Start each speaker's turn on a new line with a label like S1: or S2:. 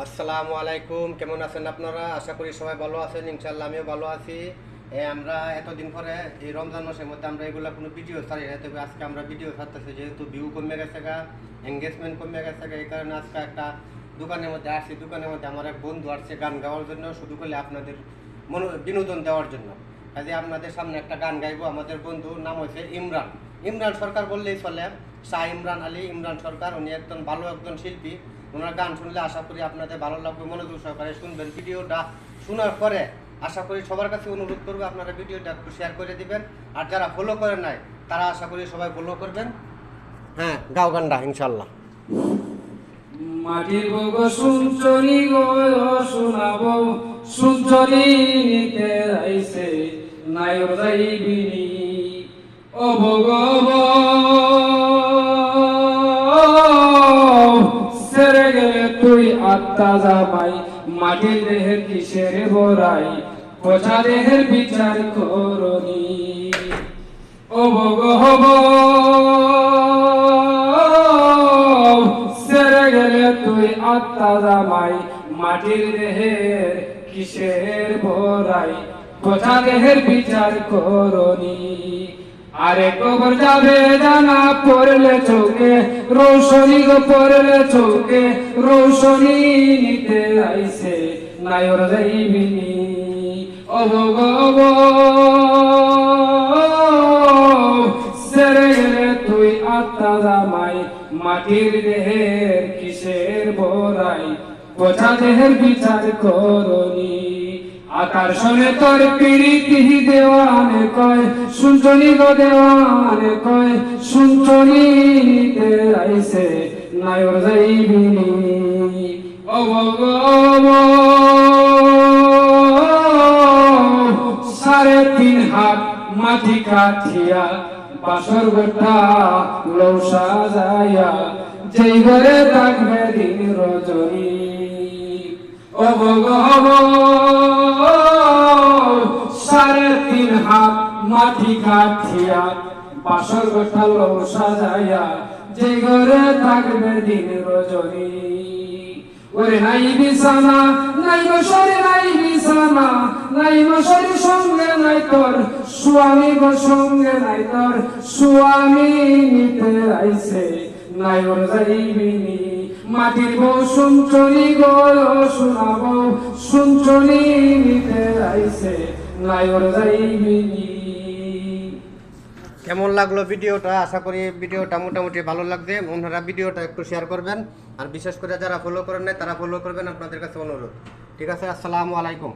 S1: আসসালামু আলাইকুম, কেমন আছেন আপনারা? আশা করি সবাই ভালো আছেন। ইনশাল্লাহ আমিও ভালো আছি। আমরা এতদিন পরে এই রমজান মাসের মধ্যে আমরা এগুলা কোনো ভিডিও ছাড়ি না, তবে আজকে আমরা ভিডিও ছাড়তেছি যেহেতু ভিউ কমে গেছে গা, এঙ্গেজমেন্ট কমে গেছে গা, এই কারণে আজকে একটা দোকানের মধ্যে আসছি। দোকানের মধ্যে আমার এক বন্ধু আসছে গান গাওয়ার জন্য, শুধু করলে আপনাদের বিনোদন দেওয়ার জন্য। কাজে আপনাদের সামনে একটা গান গাইবো। আমাদের বন্ধুর নাম হচ্ছে ইমরান। ইমরান সরকার বললেই চলে, শাহ ইমরান আলী, ইমরান সরকার। উনি একজন ভালো একজন শিল্পী। ওনার গান শুনলে আশা করি আপনাদের ভালো লাগবে, মনোযোগ সহকারে শুনবেন। ভিডিওটা শোনার পরে আশা করি সবার কাছে অনুরোধ করবো আপনারা ভিডিওটা একটু শেয়ার করে দিবেন। আর যারা ফলো করেন নাই তারা আশা করি সবাই ফলো করবেন। হ্যাঁ, গাও গানটা ইনশাল্লাহ।
S2: মাটির বগ শুনছনি গো শোনাবো শুনছনি নিতে আইছে নায়র যাইবিনি ও বগ সেরে গেলে তুই আত্মা যাবাই মাটির দেহের কিসের বড়াই পচা দেহের বিচার করনি ও বগ তুই আত্মা জামাই মাটির দেহের কিসের বড়াই পচা দেহের বিচার করনি আরে কবর যাবে জানা পড়লে চোখে রৌশনী গো পড়লে চোখে রৌশনী নিতে আইছে নায়র যাইবিনি অবগব সেরে গেলে তুই আত্মা জামাই মাটির দেহের কিসের বড়াই পচা দেহের বিচার করনি আকর্ষণে তোর প্রীতি দেওয়ানে কয় শুনছনি গো দেওয়ানে কয় শুনছনি নিতে আইছে নায়র যাইবিনি অবগব 3.5 হাত মাটি কাঠিয়া বাসর গোটা লৌসা যায়া যেই ঘরে থাকবে দিন রজনী অবগব 3.5 হাত মাটি কাঠিয়া বাসর গোটা লৌসা যায়া যেই ঘরে থাকবে দিন রজনী ওরে নাই বিছানা নাই মশারি নাই বিছানা নাই মশারি সঙ্গে নাই তোর স্বামী গো সঙ্গে নাই তোর স্বামী নিতে আইছে নায়র যাইবিনি মাটির বউ শুনছনি গো শোনাবো শুনছনি নিতে আইছে নায়র যাইবিনি।
S1: কেমন লাগলো ভিডিওটা? আশা করি ভিডিওটা মোটামুটি ভালো লাগবে। ওনারা ভিডিওটা একটু শেয়ার করবেন, আর বিশেষ করে যারা ফলো করেন নাই তারা ফলো করবেন, আপনাদের কাছে অনুরোধ। ঠিক আছে, আসসালামু আলাইকুম।